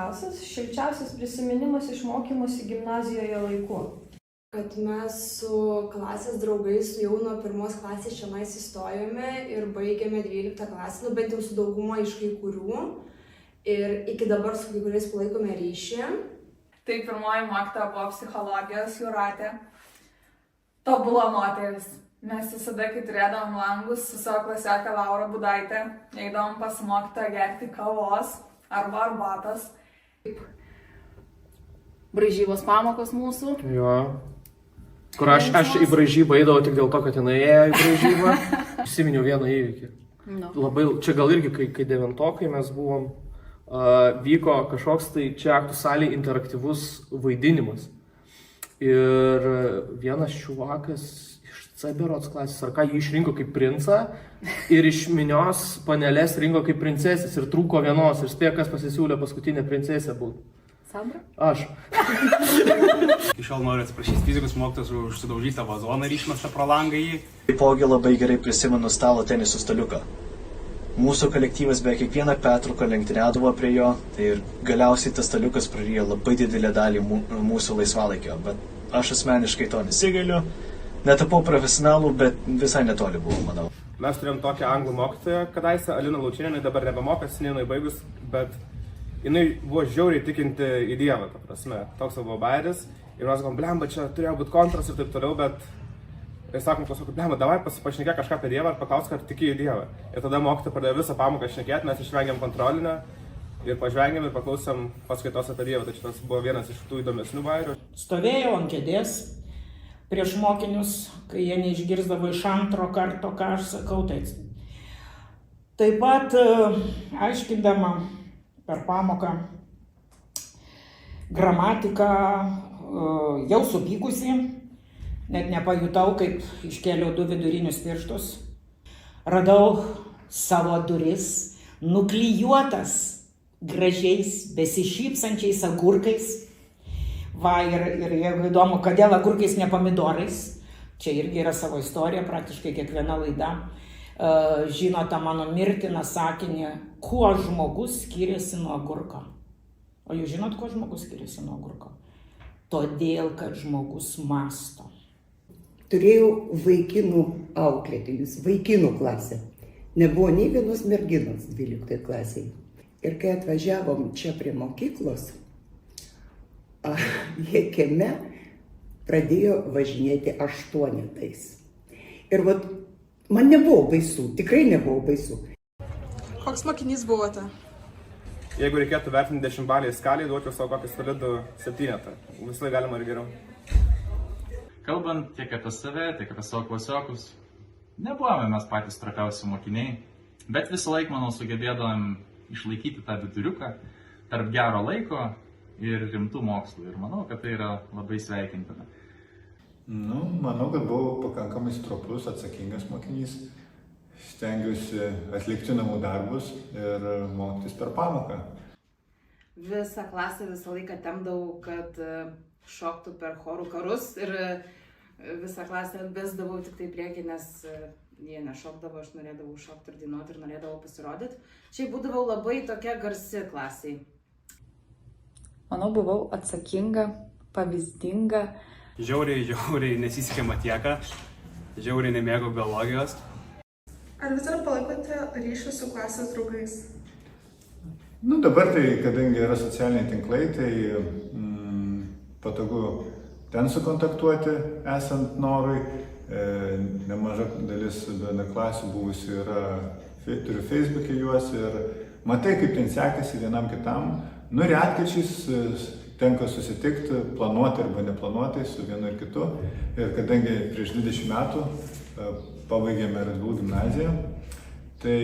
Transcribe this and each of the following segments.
svarbiausias, šilčiausias prisiminimas iš mokymosi gimnazijoje laiku? Kad mes su klasės draugais jau nuo 1 klasės čionais įstojome ir baigėme 12 klasę, bent jau su dauguma iš kai kurių. Ir iki dabar su kai kuriais palaikome ryšį. Tai pirmoji mokytoja buvo psichologijos Jūratė. Tobula moteris. Mes visada, kai turėdavom langus su savo klasiokė Laura Budaitė, eidavom pas mokytoją gerti kavos arba arbatos. Braižybos pamokos mūsų. Jo. Kur aš į braižybą eidavau tik dėl to, kad jinai ėjo į braižybą. Prisiminiau vieną įvykį. No. Labai, čia gal irgi, kai devintokai mes buvom, vyko kažkoks tai čia aktų salėje interaktyvus vaidinimas. Ir vienas čuvakas iš C-berods klasės ar ką jį išrinko kaip princą ir iš minios panelės rinko kaip princesės ir trūko vienos ir spėjo, kas pasisiūlė paskutinę princesę būti. Sandra? Aš. Iki šiol noriu atsiprašyti fizikos mokytojos už sudaužytą vazoną ir išmestą pro langą jį. Taipogi labai gerai prisimenu stalo tenisų staliuką. Mūsų kolektyvas beveik kiekvieną pertrauką lenktyniaudavo prie jo ir galiausiai tas staliukas prarijo labai didelę dalį mūsų laisvalaikio, bet aš asmeniškai to nesigailiu. Netapau profesionalų, bet visai netoli buvau, manau. Mes turėjom tokią anglų mokytoją, kadaise Alina Laučinienė, dabar nebemokas, jinai baigus, bet jinai buvo žiauriai tikinti į Dievą, ta prasme. Toks buvo bairis ir mes galvom, blemba, čia turėjo būti kontras ir taip toliau, bet ir sakom, blemba, davai pašnekėk kažką apie Dievą ir paklausk, ar tiki į Dievą. Ir tada mokytoja pradėjo visą pamoką šnekėti, mes išvengėm kontrolinę ir pažvengėm ir paklausėm paskaitos apie Dievą. Tai šitas buvo vienas iš tų įdomesnių bairių. Stovėjau ant kėdės prieš mokinius, kai jie neišgirsdavo iš antro karto, ką aš sakau. Taip pat aiškindama per pamoką gramatiką, jau supykusi, net nepajutau, kaip iškėliau 2 vidurinius pirštus. Radau savo duris nuklijuotas gražiais, besišypsančiais agurkais. Va, ir jeigu įdomu, kodėl agurkais ne pomidorais, čia irgi yra savo istorija, praktiškai kiekviena laida žino tą mano mirtiną sakinį, kuo žmogus skiriasi nuo agurko. O jūs žinot, kuo žmogus skiriasi nuo agurko? Todėl, kad žmogus mąsto. Turėjau vaikinų auklėtinius, vaikinų klasę. Nebuvo nei vienos merginos 12 klasėje. Ir kai atvažiavom čia prie mokyklos, jie kieme pradėjo važinėti 8. Ir vat, man nebuvo baisu, tikrai nebuvo baisu. Koks mokinys buvote? Jeigu reikėtų vertinti 10 baliai skalį, duočiau savo kokį solidų 7. Visai galima ir geriau. Kalbant tiek apie save, tiek apie savo klasiokus, nebuvome mes patys trapiausi mokiniai, bet visą laiką, manau, sugebėdavom išlaikyti tą viduriuką tarp gero laiko ir rimtų mokslų. Ir manau, kad tai yra labai sveikintina. Manau, kad buvau pakankamai stropus, atsakingas mokinys. Stengiuosi atlikti namų darbus ir mokytis per pamoką. Visą klasę visą laiką tempdavau, kad šoktų per chorų karus ir visą klasę besdavau tik tai priekį, nes jie nešokdavo, aš norėdavau šokti ir dainuoti ir norėdavau pasirodyti. Čia būdavau labai tokia garsi klasiai. Manau, buvau atsakinga, pavyzdinga. Žiauriai nesisekė matieką, žiauriai nemėgau biologijos. Ar vis dar palaikote ryšį su klasės draugais? Dabar tai, kadangi yra socialiniai tinklai, tai patogu ten sukontaktuoti esant norui. Nemaža dalis bendraklasių buvusių turiu Facebook'e juos ir matai, kaip ten sekasi vienam kitam. Retkarčiais tenka susitikti, planuoti arba neplanuotai su vienu ir kitu. Ir kadangi prieš 20 metų pabaigėme Radvilų gimnaziją, tai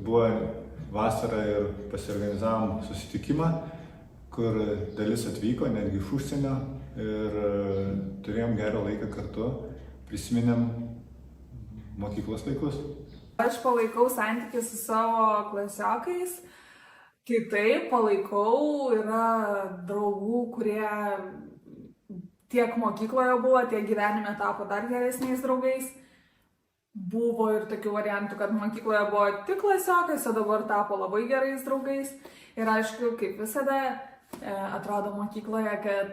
buvo vasarą ir pasiorganizavom susitikimą, kur dalis atvyko, netgi iš užsienio, ir turėjom gerą laiką kartu, prisiminėm mokyklos laikus. Aš palaikau santykį su savo klasiokais. Kitaip palaikau, yra draugų, kurie tiek mokykloje buvo, tiek gyvenime tapo dar geresniais draugais. Buvo ir tokių variantų, kad mokykloje buvo tik klasiokais, o dabar tapo labai gerais draugais. Ir aišku, kaip visada, atrodo mokykloje, kad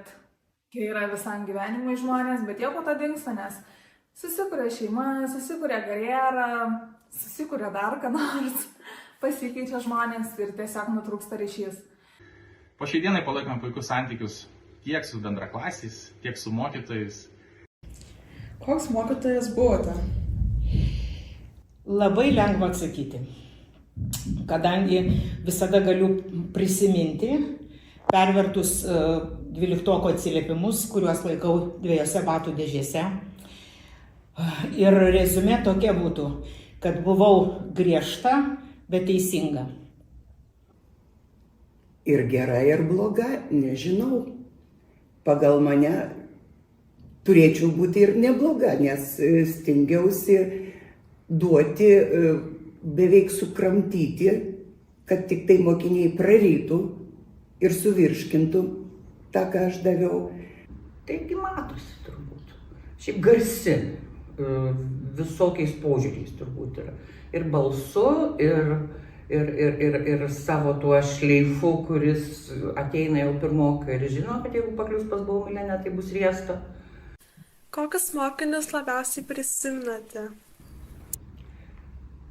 kai yra visam gyvenimui žmonės, bet jie po to dingsta, nes susikuria šeima, susikuria karjerą, susikuria dar ką nors, pasikeičia žmonės ir tiesiog nutrūksta ryšys. Po šiai dienai palaikome puikius santykius tiek su bendraklasiais, tiek su mokytojais. Koks mokytojas buvote? Labai lengva atsakyti, kadangi visada galiu prisiminti, pervertus 12 atsiliepimus, kuriuos laikau 2 batų dėžėse. Ir reziumė tokia būtų, kad buvau griežta, bet teisinga. Ir gera, ir bloga, nežinau. Pagal mane turėčiau būti ir nebloga, nes stengiausi duoti, beveik sukramtyti, kad tik tai mokiniai prarytų ir suvirškintų tą, ką aš daviau. Taigi matosi turbūt. Šiaip garsi visokiais požiūriais turbūt yra. Ir balsu, ir savo tuo šleifu, kuris ateina jau pirmokai ir žino, kad jeigu paklius pas Baumilenę, tai bus riesta. Kokius mokinius labiausiai prisimenate?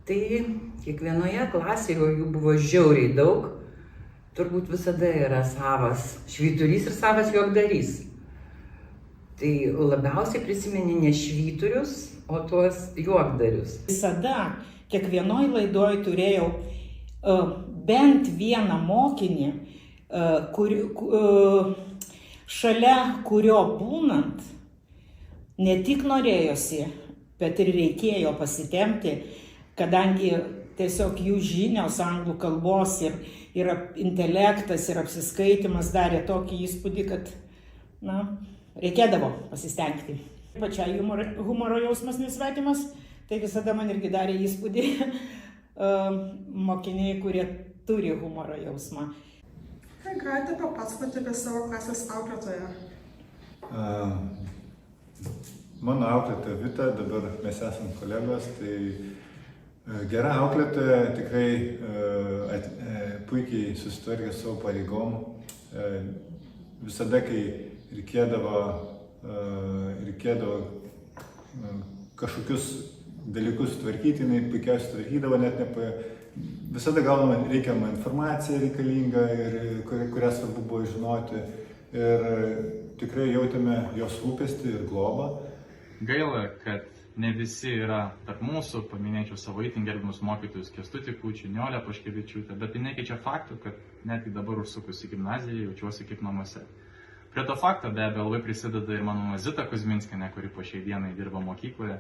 Tai kiekvienoje klasėje, o jų buvo žiauriai daug, turbūt visada yra savas švyturys ir savas juokdarys. Tai labiausiai prisimeni ne švyturius, o tuos juokdarius. Visada kiekvienoj laidoj turėjau bent vieną mokinį, šalia kurio būnant ne tik norėjosi, bet ir reikėjo pasitempti, kadangi tiesiog jų žinios anglų kalbos ir intelektas ir apsiskaitimas darė tokį įspūdį, kad reikėdavo pasistengti. Pačiai humoro jausmas nesvetimas, tai visada man irgi darė įspūdį mokiniai, kurie turi humoro jausmą. Ką galite papasakoti apie savo klasės auklėtoją? Mano auklėtoja Vita, dabar mes esame kolegos, tai gera auklėtoja, tikrai puikiai susitvarkė savo pareigom. Visada, kai reikėdavo kažkokius dalykus tvarkyti, jinai puikiausiai tvarkydavo, visada gaunama reikiamą informaciją reikalingą, kurią svarbu buvo žinoti. Ir tikrai jautėme jos rūpestį ir globą. Gaila, kad ne visi yra tarp mūsų, paminėčiau savo itin gerbiamus mokytojus Kęstutį Kūčių, Niolę Paškevičiūtę, bet tai nekeičia faktų, kad netgi dabar užsukus į gimnaziją jaučiuosi kaip namuose. Prie to fakto be abejo labai prisideda ir mano Zita Kuzminskienė, kuri po šiai dienai dirba mokykloje.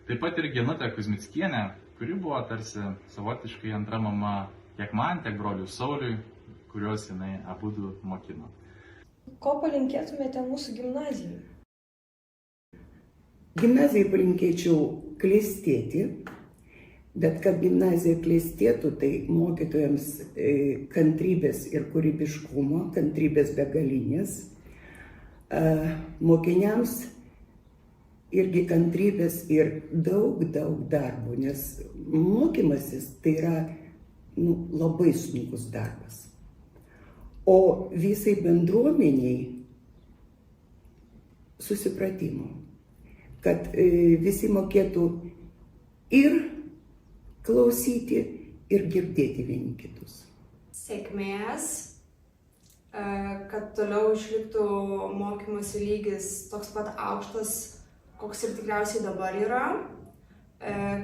Taip pat ir Genutė Kuzmickienė, kuri buvo tarsi savotiškai antra mama tiek man, tiek broliui Sauliui, kuriuos jinai abudu mokino. Ko palinkėtumėte mūsų gimnazijai? Gimnazijai palinkėčiau klestėti, bet kad gimnazija klestėtų, tai mokytojams kantrybės ir kūrybiškumo, kantrybės begalinės, mokiniams irgi kantrybės ir daug darbo, nes mokymasis tai yra labai sunkus darbas. O visai bendruomeniai susipratimo, kad visi mokėtų ir klausyti, ir girdėti vieni kitus. Sėkmės, kad toliau išliktų mokymosi lygis toks pat aukštas, koks ir tikriausiai dabar yra,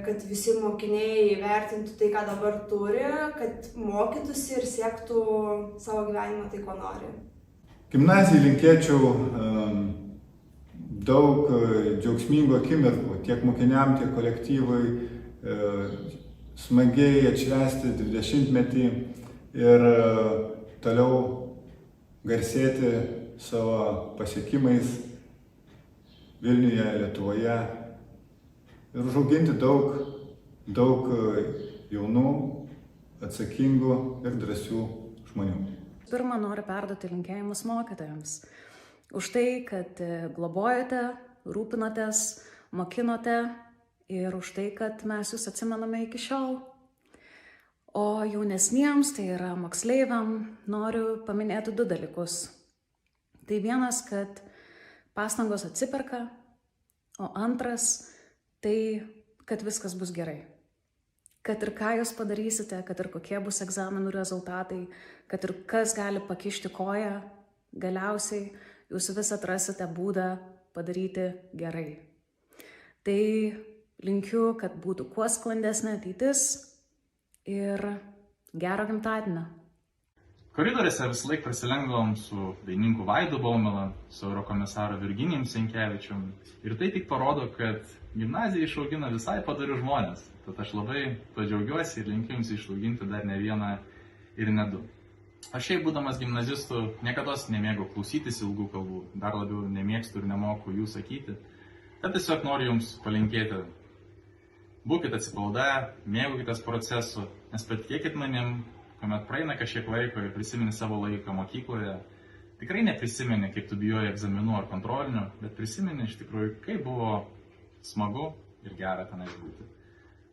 kad visi mokiniai įvertintų tai, ką dabar turi, kad mokytųsi ir siektų savo gyvenimą tai, ko nori. Gimnazijai linkėčiau daug džiaugsmingų akimirkų tiek mokiniam, tiek kolektyvui, smagiai atšvęsti 20-metį ir toliau garsėti savo pasiekimais Vilniuje, Lietuvoje ir užauginti daug jaunų, atsakingų ir drąsių žmonių. Pirma, noriu perduoti linkėjimus mokytojams. Už tai, kad globojate, rūpinotės, mokinote ir už tai, kad mes jūs atsimename iki šiol. O jaunesniems, tai yra moksleiviam, noriu paminėti 2 dalykus. Tai vienas, kad pastangos atsiperka, o antras, tai kad viskas bus gerai. Kad ir ką jūs padarysite, kad ir kokie bus egzaminų rezultatai, kad ir kas gali pakišti koją, galiausiai jūs vis atrasite būdą padaryti gerai. Tai linkiu, kad būtų kuo sklandesnė ateitis ir gero gimtadienio. Koridoriuose visą laiką prasilenkdavom su dainininku Vaidu Baumila, su eurokomisaru Virginijum Sinkevičium. Ir tai tik parodo, kad gimnazija išaugina visai padarius žmonės. Tad aš labai to džiaugiuosi ir linkiu jums išauginti dar ne vieną ir ne 2. Aš šiaip būdamas gimnazistu niekada nemėgau klausytis ilgų kalbų, dar labiau nemėgstu ir nemoku jų sakyti. Tad tiesiog noriu jums palinkėti. Būkite atsipalaidę, mėgaukitės procesu, nes patikėkit manim, kuomet praeina kažkiek laiko ir prisimeni savo laiką mokykloje, tikrai neprisimeni, kaip tu bijojai egzaminų ar kontrolinių, bet prisimeni iš tikrųjų, kaip buvo smagu ir gera tenais būti.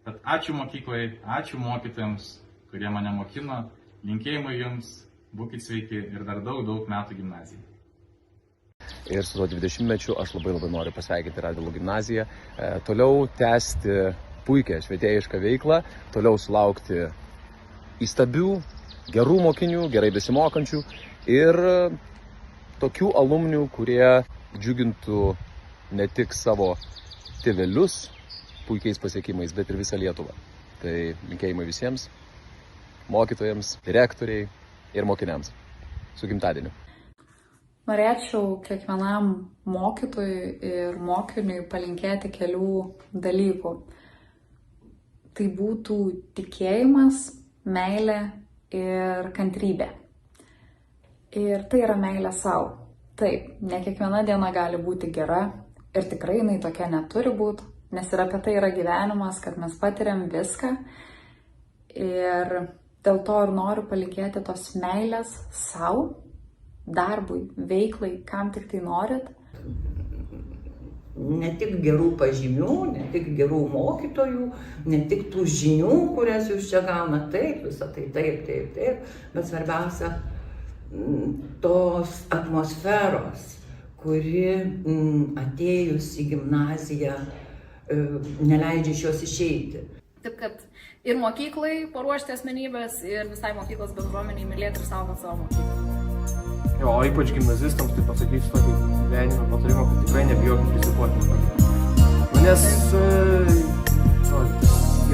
Tad ačiū mokyklai, ačiū mokytojams, kurie mane mokino, linkėjimai jums, būkit sveiki ir dar daug metų gimnazijai. Ir su to 20-mečiu aš labai noriu pasveikinti Radvilų gimnaziją, toliau tęsti puikią švietėjišką veiklą, toliau sulaukti įstabių, gerų mokinių, gerai besimokančių ir tokių alumnių, kurie džiugintų ne tik savo tėvelius puikiais pasiekimais, bet ir visą Lietuvą. Tai linkėjimai visiems, mokytojams, direktoriai ir mokiniams. Su gimtadieniu. Norėčiau kiekvienam mokytojui ir mokiniui palinkėti kelių dalykų. Tai būtų tikėjimas, meilė ir kantrybė. Ir tai yra meilė savo. Taip, ne kiekviena diena gali būti gera ir tikrai jinai tokia neturi būti, nes ir apie tai yra gyvenimas, kad mes patiriam viską. Ir dėl to ir noriu palinkėti tos meilės savo, darbui, veiklai, kam tik tai norit. Ne tik gerų pažymių, ne tik gerų mokytojų, ne tik tų žinių, kurias jūs čia gaunat, taip, visą tai taip, bet svarbiausia tos atmosferos, kuri atėjus į gimnaziją neleidžia iš jos išeiti. Taip, kad ir mokyklai paruošti asmenybės, ir visai mokyklos bendruomeniai mylėti ir saugoti savo mokyklą. Jo, o ypač gimnazistams tai pasakysiu tokį gyvenimo patarimą, kad tikrai nebijokit rizikuoti. Nes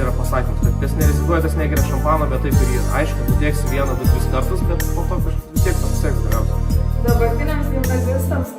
yra pasakymas, kad kas nerizikuoja, tas negeria šampano, bet taip ir yra. Aišku, tu dėksi 1, 2, 3 kartus, bet po to kažkaip vis tiek pasiseks galiausiai. Dabartiniams gimnazistams